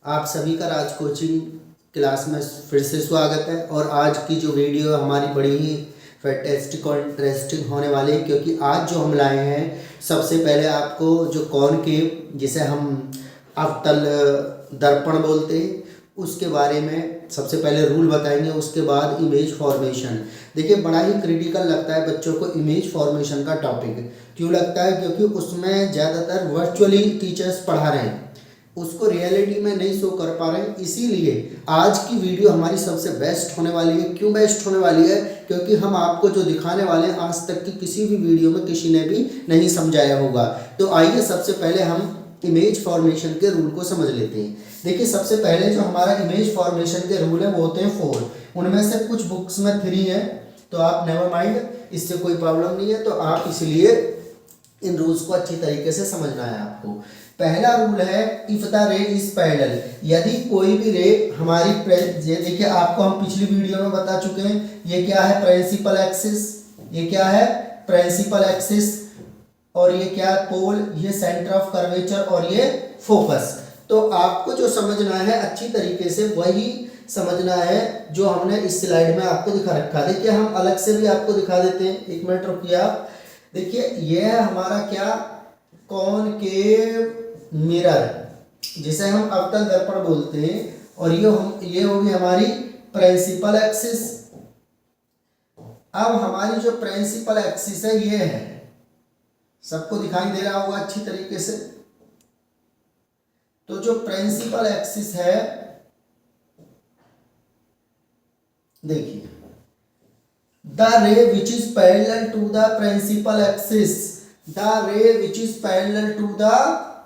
आप सभी का राज कोचिंग क्लास में फिर से स्वागत है। और आज की जो वीडियो हमारी बड़ी ही फैंटास्टिक और इंटरेस्टिंग होने वाली है, क्योंकि आज जो हम लाए हैं सबसे पहले आपको जो कॉनकेव जिसे हम अवतल दर्पण बोलते हैं उसके बारे में सबसे पहले रूल बताएंगे। उसके बाद इमेज फॉर्मेशन। देखिए, बड़ा ही क्रिटिकल लगता है बच्चों को इमेज फॉर्मेशन का टॉपिक। क्यों लगता है? क्योंकि उसमें ज़्यादातर वर्चुअली टीचर्स पढ़ा रहे हैं, उसको रियलिटी में नहीं शो कर पा रहे हैं। इसीलिए आज की वीडियो हमारी सबसे बेस्ट होने वाली है। क्यों बेस्ट होने वाली है? क्योंकि हम आपको जो दिखाने वाले हैं आज तक की किसी भी वीडियो में किसी ने भी नहीं समझाया होगा। तो आइए सबसे पहले हम इमेज फॉर्मेशन के रूल को समझ लेते हैं। देखिए, सबसे पहले जो हमारा इमेज फॉर्मेशन के रूल है वो होते हैं 4। उनमें से कुछ बुक्स में 3 है, तो आप नेवर माइंड, इससे कोई प्रॉब्लम नहीं है। तो आप इसलिए इन रूल्स को अच्छी तरीके से समझना है आपको। पहला रूल है इफ द रे इज पैरेलल। यदि कोई भी रे हमारी ये देखिए, आपको हम पिछली वीडियो में बता चुके हैं ये क्या है, प्रिंसिपल एक्सिस। ये क्या है, प्रिंसिपल एक्सिस। और ये क्या है, पोल। ये सेंटर ऑफ कर्वेचर और ये फोकस। तो आपको जो समझना है अच्छी तरीके से वही समझना है जो हमने इस स्लाइड में आपको दिखा रखा है। देखिए, हम अलग से भी आपको दिखा देते हैं। 1 मिनट रुकिए आप। देखिए, यह हमारा क्या, कॉनकेव मिरर जिसे हम अवतल दर्पण बोलते हैं। और ये होगी हमारी प्रिंसिपल एक्सिस। अब हमारी जो प्रिंसिपल एक्सिस है ये है, सबको दिखाई दे रहा होगा अच्छी तरीके से। तो जो प्रिंसिपल एक्सिस है, देखिए, the ray which is parallel to the principal axis. The ray which is parallel to the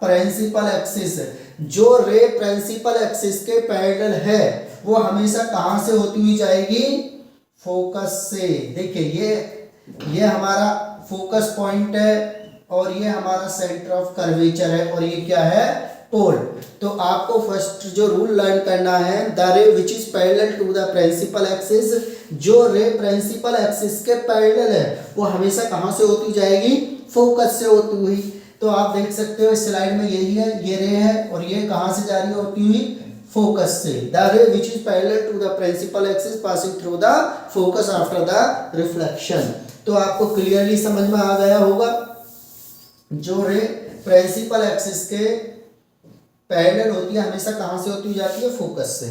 principal axis. जो रे प्रिंसिपल एक्सिस के पैरेलल है वो हमेशा कहां से होती हुई जाएगी? फोकस से। देखिए, ये हमारा फोकस पॉइंट है और ये हमारा सेंटर ऑफ कर्वेचर है और ये क्या है, पोल। तो आपको फर्स्ट जो रूल लर्न करना है, the ray which is parallel to the principal axis. जो रे प्रिंसिपल एक्सिस के पैरेलल है वो हमेशा कहां से होती जाएगी? फोकस से होती हुई। तो आप देख सकते हो इस स्लाइड में यही है, ये रे है और ये कहां से जा रही है होती हुई? फोकस से। The ray which is parallel to the principal axis passing through the focus after the reflection. तो आपको क्लियरली समझ में आ गया होगा, जो रे प्रिंसिपल एक्सिस के पैरेलल होती है हमेशा कहां से होती जाती है? फोकस से।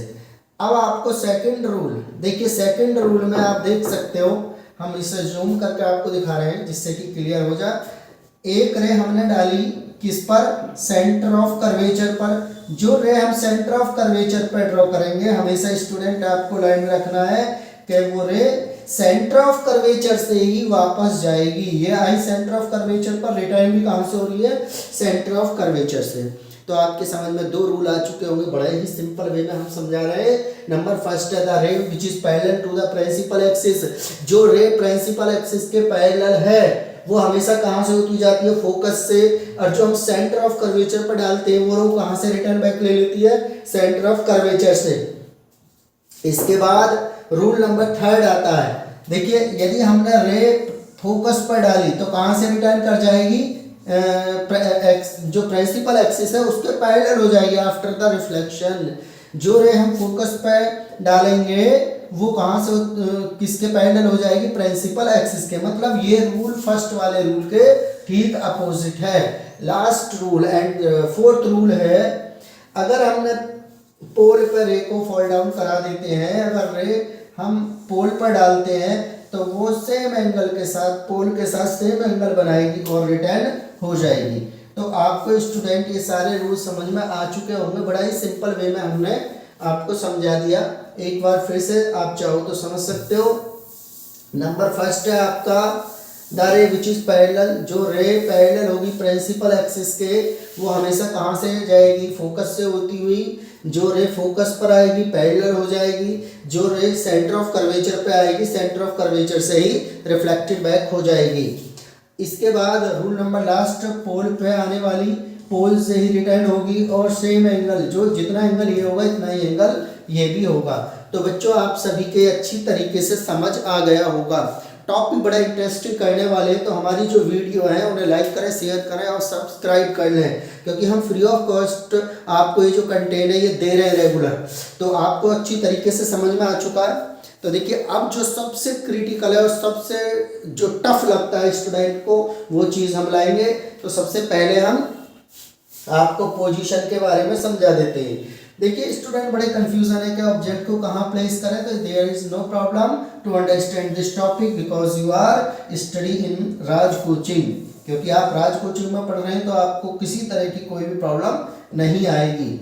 अब आपको सेकंड रूल देखिए, सेकंड रूल में आप देख सकते हो, हम इसे जूम करके आपको दिखा रहे हैं जिससे कि क्लियर हो जाए। एक रे हमने डाली किस पर? सेंटर ऑफ कर्वेचर पर। जो रे हम सेंटर ऑफ कर्वेचर पर ड्रॉ करेंगे, हमेशा स्टूडेंट आपको लाइन में रखना है कि वो रे सेंटर ऑफ कर्वेचर से ही वापस जाएगी। ये आई सेंटर ऑफ कर्वेचर पर, रिटर्न भी कहां से हो रही है? सेंटर ऑफ कर्वेचर से। तो आपके समझ में 2 रूल आ चुके होंगे, बड़े ही सिंपल वे में हम समझा रहे हैं। नंबर फर्स्ट है the ray which is parallel to the principal axis. जो रे प्रिंसिपल एक्सिस के पैरेलल है वो हमेशा कहां से होती जाती है? फोकस से। और जो हम सेंटर ऑफ कर्वेचर पर डालते हैं वो कहां से रिटर्न बैक ले लेती है? सेंटर ऑफ कर्वेचर से। इसके बाद रूल नंबर 3 आता है। देखिए, यदि हमने रे फोकस पर डाली तो कहां से रिटर्न कर जाएगी? जो प्रिंसिपल एक्सिस है उसके पैरेलल हो जाएगी आफ्टर द रिफ्लेक्शन। जो रे हम फोकस पे डालेंगे वो कहां से किसके पैरेलल हो जाएगी? प्रिंसिपल एक्सिस के। मतलब ये रूल फर्स्ट वाले रूल के ठीक अपोजिट है। Last rule and fourth rule है, अगर हमने पोल पर रे को फॉल डाउन करा देते हैं, अगर रे हम पोल पर डालते हैं तो वो सेम एंगल के साथ, पोल के साथ सेम एंगल बनाएगी और रिटर्न हो जाएगी। तो आपको स्टूडेंट ये सारे रूल समझ में आ चुके होंगे। बड़ा ही सिंपल वे में हमने आपको समझा दिया। एक बार फिर से आप चाहो तो समझ सकते हो। नंबर फर्स्ट है आपका the ray which is parallel. जो रे पैरेलल होगी प्रिंसिपल एक्सिस के वो हमेशा कहां से जाएगी? फोकस से होती हुई। जो रे फोकस पर आएगी पैरेलल हो जाएगी। जो रे सेंटर ऑफ कर्वेचर पे आएगी सेंटर ऑफ कर्वेचर से ही रिफ्लेक्टेड बैक हो जाएगी। इसके बाद रूल नंबर लास्ट, पोल पे आने वाली पोल से ही रिटर्न होगी और सेम एंगल, जो जितना एंगल ये होगा इतना ही एंगल ये भी होगा। तो बच्चों, आप सभी के अच्छी तरीके से समझ आ गया होगा। टॉपिक बड़ा इंटरेस्टिंग करने वाले हैं, तो हमारी जो वीडियो है उन्हें लाइक करें, शेयर करें और सब्सक्राइब कर लें, क्योंकि हम फ्री ऑफ कॉस्ट आपको ये जो कंटेंट है ये दे रहे हैं रेगुलर, तो आपको अच्छी तरीके से समझ में आ चुका है। तो देखिए अब जो सबसे क्रिटिकल है और सबसे जो टफ लगता है स्टूडेंट को वो चीज़ हम लाएंगे। तो सबसे पहले हम आपको पोजीशन के बारे में समझा देते हैं। देखिए स्टूडेंट बड़े कंफ्यूजन है कि ऑब्जेक्ट को कहाँ प्लेस करें, तो there is no problem to understand this topic because you are study in Raj coaching, क्योंकि आप राज कोचिंग में पढ़ रहे हैं तो आपको किसी तरह की कोई भी प्रॉब्लम नहीं आएगी।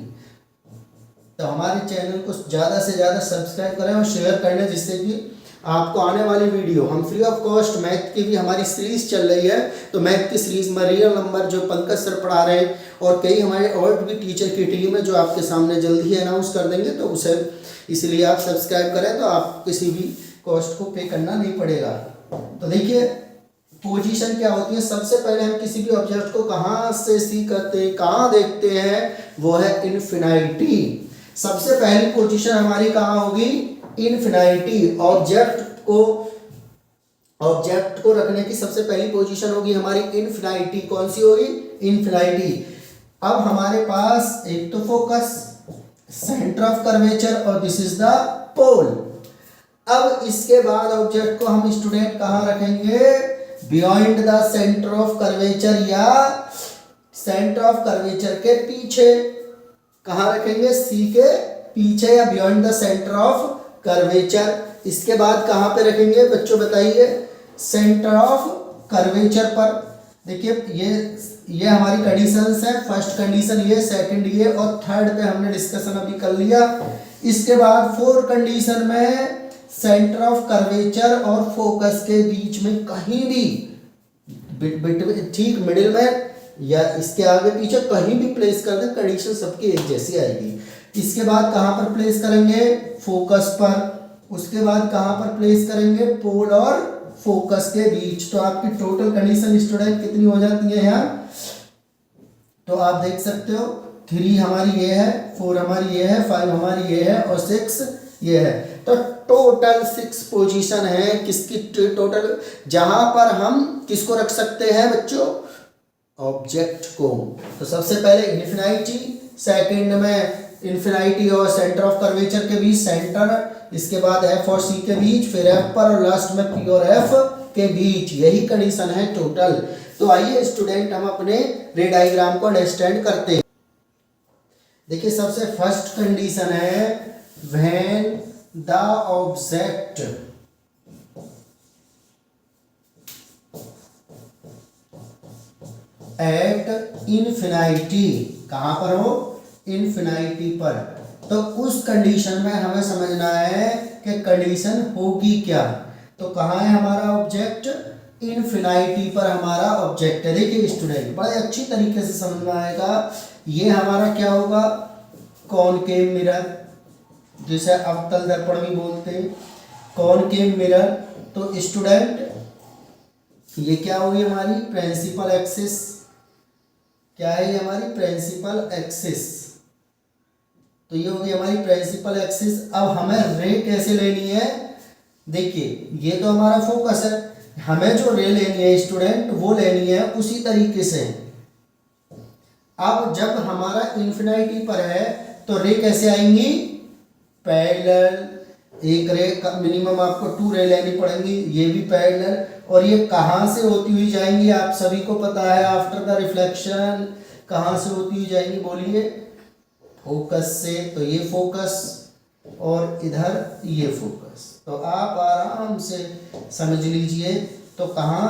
तो हमारे चैनल को ज़्यादा से ज़्यादा सब्सक्राइब करें और शेयर करें, जिससे कि आपको आने वाली वीडियो, हम फ्री ऑफ कॉस्ट मैथ की भी हमारी सीरीज चल रही है, तो मैथ की सीरीज में रियल नंबर जो पंकज सर पढ़ा रहे हैं और कई हमारे और भी टीचर की टीम है जो आपके सामने जल्दी ही अनाउंस कर देंगे, तो उसे इसलिए आप सब्सक्राइब करें तो आप किसी भी कॉस्ट को पे करना नहीं पड़ेगा। तो देखिए पोजीशन क्या होती है, सबसे पहले हम किसी भी ऑब्जेक्ट को कहाँ से सी करते हैं, कहाँ देखते हैं, वो है इन्फिनिटी। सबसे पहली पोजीशन हमारी कहाँ होगी, इन्फिनिटी। ऑब्जेक्ट को रखने की सबसे पहली पोजीशन होगी हमारी इन्फिनिटी। कौन सी होगी, इन्फिनिटी। अब हमारे पास एक तो फोकस, सेंटर ऑफ कर्वेचर और दिस इज द पोल। अब इसके बाद ऑब्जेक्ट को हम स्टूडेंट कहाँ रखेंगे, beyond the centre of curvature या सेंटर ऑफ कर्वेचर के पीछे। कहाँ रखेंगे, सी के पीछे या beyond the centre of curvature. इसके बाद कहाँ पे रखेंगे बच्चों बताइए, सेंटर ऑफ कर्वेचर पर। देखिए ये हमारी कंडीशंस है, फर्स्ट कंडीशन ये, सेकंड ये और थर्ड पे हमने डिस्कशन अभी कर लिया। इसके बाद फोर्थ कंडीशन में सेंटर ऑफ कर्वेचर और फोकस के बीच में कहीं भी ठीक मिडिल में या इसके आगे पीछे कहीं भी प्लेस कर दे, कंडीशन सबकी एक जैसी आएगी। इसके बाद कहाँ पर प्लेस करेंगे, फोकस पर। उसके बाद कहाँ पर प्लेस करेंगे, पोल और फोकस के बीच। तो आपकी टोटल कंडीशन स्टूडेंट कितनी हो जाती है यहाँ, तो आप देख सकते हो 3 हमारी ये है, 4 हमारी ये है, 5 हमारी ये है और 6 ये है। तो टोटल 6 पोजीशन है किसकी, टोटल, जहां पर हम किसको रख सकते हैं बच्चों, ऑब्जेक्ट को। तो सबसे पहले इन्फिनिटी, सेकंड में इन्फिनिटी और सेंटर ऑफ कर्वेचर के बीच सेंटर, इसके बाद एफ और सी के बीच, फिर एफ पर और लास्ट में पी और एफ के बीच। यही कंडीशन है टोटल। तो आइए स्टूडेंट हम अपने रे डायग्राम को अंडरस्टैंड करते हैं। देखिए सबसे फर्स्ट कंडीशन है when the object at infinity, कहां पर हो, इन्फिनिटी पर। तो उस कंडीशन में हमें समझना है कि कंडीशन होगी क्या। तो कहाँ है हमारा ऑब्जेक्ट, इन्फिनिटी पर हमारा ऑब्जेक्ट है। देखिए स्टूडेंट बड़े अच्छी तरीके से समझ में आएगा। ये हमारा क्या होगा, कॉनकेव मिरर, जिसे अवतल दर्पण भी बोलते हैं, कॉनकेव मिरर। तो स्टूडेंट ये क्या होगी हमारी प्रिंसिपल एक्सिस, क्या है ये हमारी प्रिंसिपल एक्सिस। तो ये होगी हमारी प्रिंसिपल एक्सिस। अब हमें रे कैसे लेनी है, देखिए ये तो हमारा फोकस है, हमें जो रे लेनी है स्टूडेंट वो लेनी है उसी तरीके से। अब जब हमारा इन्फिनिटी पर है तो रे कैसे आएंगी, पैरेलल। एक रे मिनिमम आपको 2 रे लेनी पड़ेंगी, ये भी पैरेलल। और ये कहाँ से होती हुई जाएंगी, आप सभी को पता है, आफ्टर द रिफ्लेक्शन कहाँ से होती हुई जाएंगी, बोलिए, फोकस से। तो ये फोकस और इधर ये फोकस। तो आप आराम से समझ लीजिए। तो कहाँ,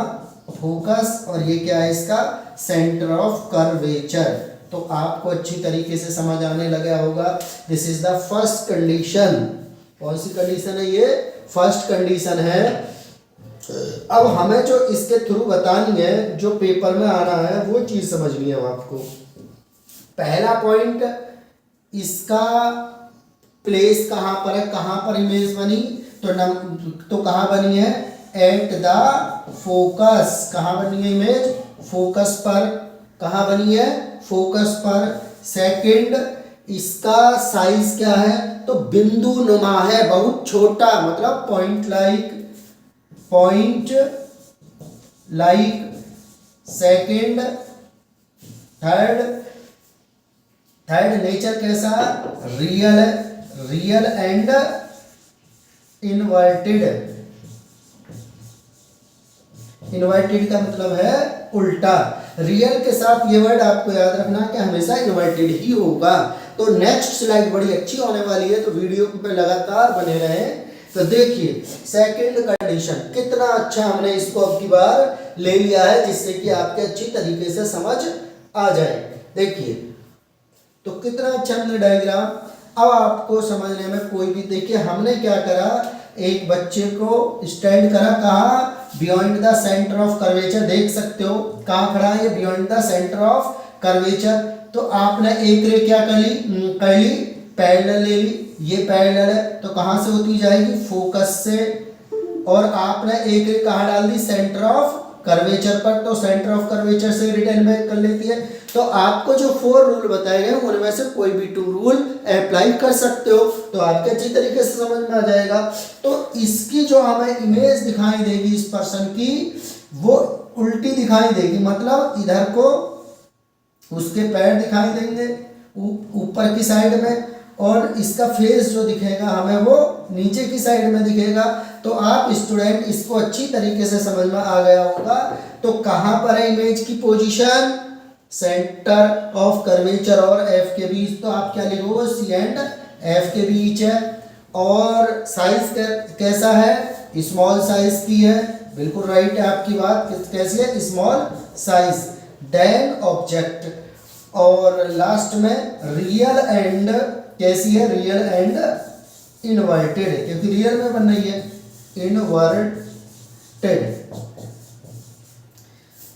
फोकस, और ये क्या है इसका सेंटर ऑफ कर्वेचर। तो आपको अच्छी तरीके से समझ आने लगा होगा। This is the first condition. कौन सी कंडीशन है ये, फर्स्ट कंडीशन है। अब हमें जो इसके थ्रू बतानी है, जो पेपर में आना है वो चीज समझनी है आपको। पहला पॉइंट, इसका प्लेस कहाँ पर है, कहाँ पर इमेज बनी, तो कहाँ बनी है, एट द फोकस। कहाँ बनी है इमेज, फोकस पर। कहाँ बनी है, फोकस पर। सेकंड, इसका साइज क्या है, तो बिंदु नुमा है, बहुत छोटा, मतलब point like second, third nature कैसा, रियल है, रियल एंड इनवर्टेड। इनवर्टेड का मतलब है उल्टा। रियल के साथ ये वर्ड आपको याद रखना कि हमेशा इनवर्टेड ही होगा। तो नेक्स्ट स्लाइड बड़ी अच्छी होने वाली है, तो वीडियो पे लगातार बने रहें। तो देखिए सेकंड कंडीशन कितना अच्छा हमने इसको अब की बार ले लिया है, जिससे कि आपके अच्छी तरीके से समझ आ जाए। देखिए तो कितना अच्छा हमने डायग्राम, अब आपको समझने में कोई भी, देखिए हमने क्या करा, एक बच्चे को स्टैंड करा, कहाँ, beyond the centre of curvature. देख सकते हो कहाँ खड़ा है ये, beyond the centre of curvature. तो आपने एक रे क्या कर ली, पैरेलल ले ली, ये पैरेलल है तो कहाँ से होती जाएगी, फोकस से, और आपने एक रे कहाँ डाल दी, सेंटर ऑफ कर्वेचर पर, तो सेंटर ऑफ कर्वेचर से रिटर्न बैक कर लेती है। तो आपको जो 4 रूल बताए गए उनमें से कोई भी 2 रूल अप्लाई कर सकते हो, तो आपके अच्छी तरीके से समझ में आ जाएगा। तो इसकी जो हमें इमेज दिखाई देगी इस पर्सन की, वो उल्टी दिखाई देगी, मतलब इधर को उसके पैर दिखाई देंगे ऊपर की साइड में, और इसका फेस जो दिखेगा हमें वो नीचे की साइड में दिखेगा। तो आप स्टूडेंट इसको अच्छी तरीके से समझ में आ गया होगा। तो कहाँ पर है इमेज की पोजीशन, सेंटर ऑफ कर्वेचर और एफ के बीच, तो आप क्या लिखोगे, सी एंड एफ के बीच है। और साइज कैसा है, स्मॉल साइज की है, बिल्कुल राइट है आपकी बात, कैसी है, स्मॉल साइज। देन ऑब्जेक्ट, और लास्ट में रियल एंड, कैसी है, रियल एंड इनवर्टेड है, क्योंकि रियल में बन रही है, इनवर्टेड।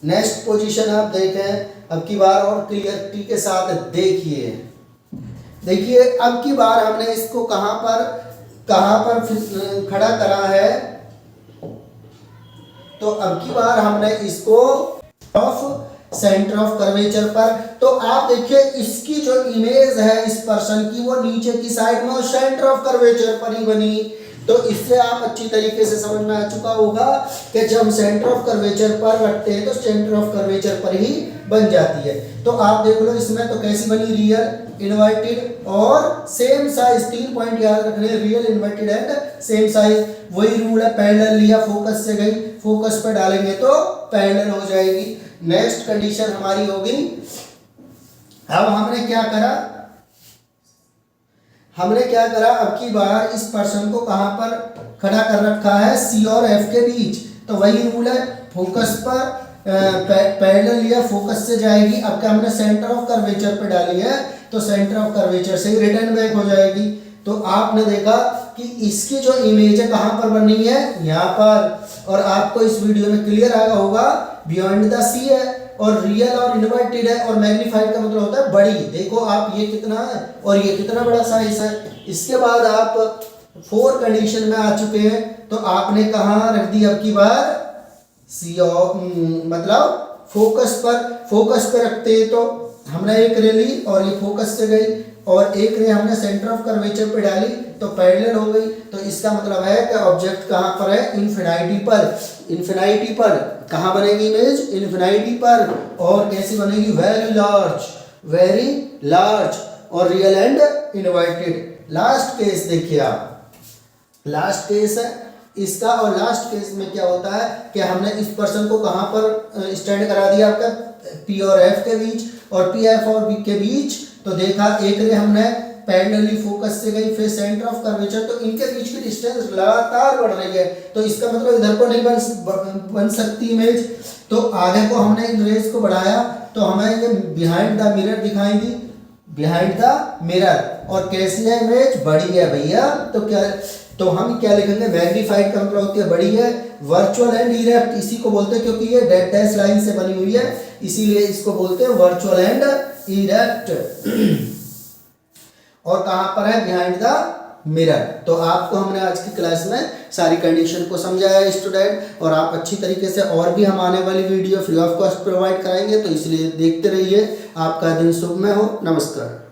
नेक्स्ट पोजीशन आप देखें अब की बार और क्लियरिटी के साथ देखिए। देखिए अब की बार हमने इसको कहां पर खड़ा करा है, तो अब की बार हमने इसको ऑफ सेंटर ऑफ कर्वेचर पर। तो आप देखिए इसकी जो इमेज है इस पर्सन की, वो नीचे की साइड में और सेंटर ऑफ कर्वेचर पर ही बनी। तो इससे आप अच्छी तरीके से समझ में आ चुका होगा कि जब हम सेंटर ऑफ कर्वेचर पर रखते हैं तो सेंटर ऑफ कर्वेचर पर ही बन जाती है। तो आप देख लो इसमें तो कैसी बनी, रियल, इनवर्टेड और सेम साइज। 3 पॉइंट याद रखने, real, inverted and same size. वही रूल है, पैरेलल लिया, फोकस से गई, फोकस पर डालेंगे तो पैरेलल हो जाएगी। नेक्स्ट कंडीशन हमारी होगी, अब हमने क्या करा, अब की बार इस पर्सन को कहां पर खड़ा कर रखा है, सी और एफ के बीच। तो वही रूल है, फोकस पर पैरेलल लिया, फोकस से जाएगी। अब क्या हमने सेंटर ऑफ कर्वेचर पे डाली है, तो सेंटर ऑफ कर्वेचर से ही रिटर्न बैक हो जाएगी। तो आपने देखा कि इसकी जो इमेज है कहां पर बनी है, यहाँ पर। और आपको इस वीडियो में क्लियर आया होगा, बियॉन्ड द सी है, और रियल और इनवर्टेड है, और मैग्नीफाइड का मतलब होता है बड़ी। देखो आप ये कितना है और ये कितना बड़ा साइज है। इसके बाद आप 4 कंडीशन में आ चुके हैं, तो आपने कहाँ रख दी अब की बार, सी मतलब फोकस पर रखते हैं। तो हमने एक रे ली और ये फोकस से गई, और एक रे हमने सेंटर ऑफ कर्वेचर पे डाली तो पैरेलल हो गई। तो इसका मतलब है कि ऑब्जेक्ट कहाँ पर है, इन्फिनिटी पर कहाँ बनेगी इमेज, इन्फिनिटी पर। और कैसी बनेगी, वेरी लार्ज और real and inverted. Last case देखिए आप, लास्ट केस है इसका। और लास्ट केस में क्या होता है कि हमने इस पर्सन को कहाँ पर स्टैंड करा दिया, आपका पी और एफ के बीच, और पी एफ और बी के बीच। तो देखा एक रे हमने पैरेलली फोकस से गई, फिर सेंटर ऑफ कर्वेचर, तो इनके बीच की डिस्टेंस लगातार बढ़ रही है। तो इसका मतलब इधर को नहीं बन सकती इमेज। तो आगे को हमने इन रेज को बढ़ाया, तो हमें ये बिहाइंड द मिरर दिखाई दी, बिहाइंड द मिरर। और कैसी है इमेज, बड़ी है भैया। तो क्या, तो हम क्या लिखेंगे, मैग्नीफाइड का मतलब होती है बड़ी है। वर्चुअल एंड इरेक्ट इसी को बोलते हैं, क्योंकि ये डेड डैश लाइन से बनी हुई है, इसीलिए इसको बोलते हैं वर्चुअल एंड इरेक्ट। और कहां पर है, बिहाइंड द मिरर। तो आपको हमने आज की क्लास में सारी कंडीशन को समझाया स्टूडेंट, और आप अच्छी तरीके से, और भी हम आने वाली video free of cost provide कराएंगे, तो इसलिए देखते रहिए। आपका दिन शुभ में हो। नमस्कार।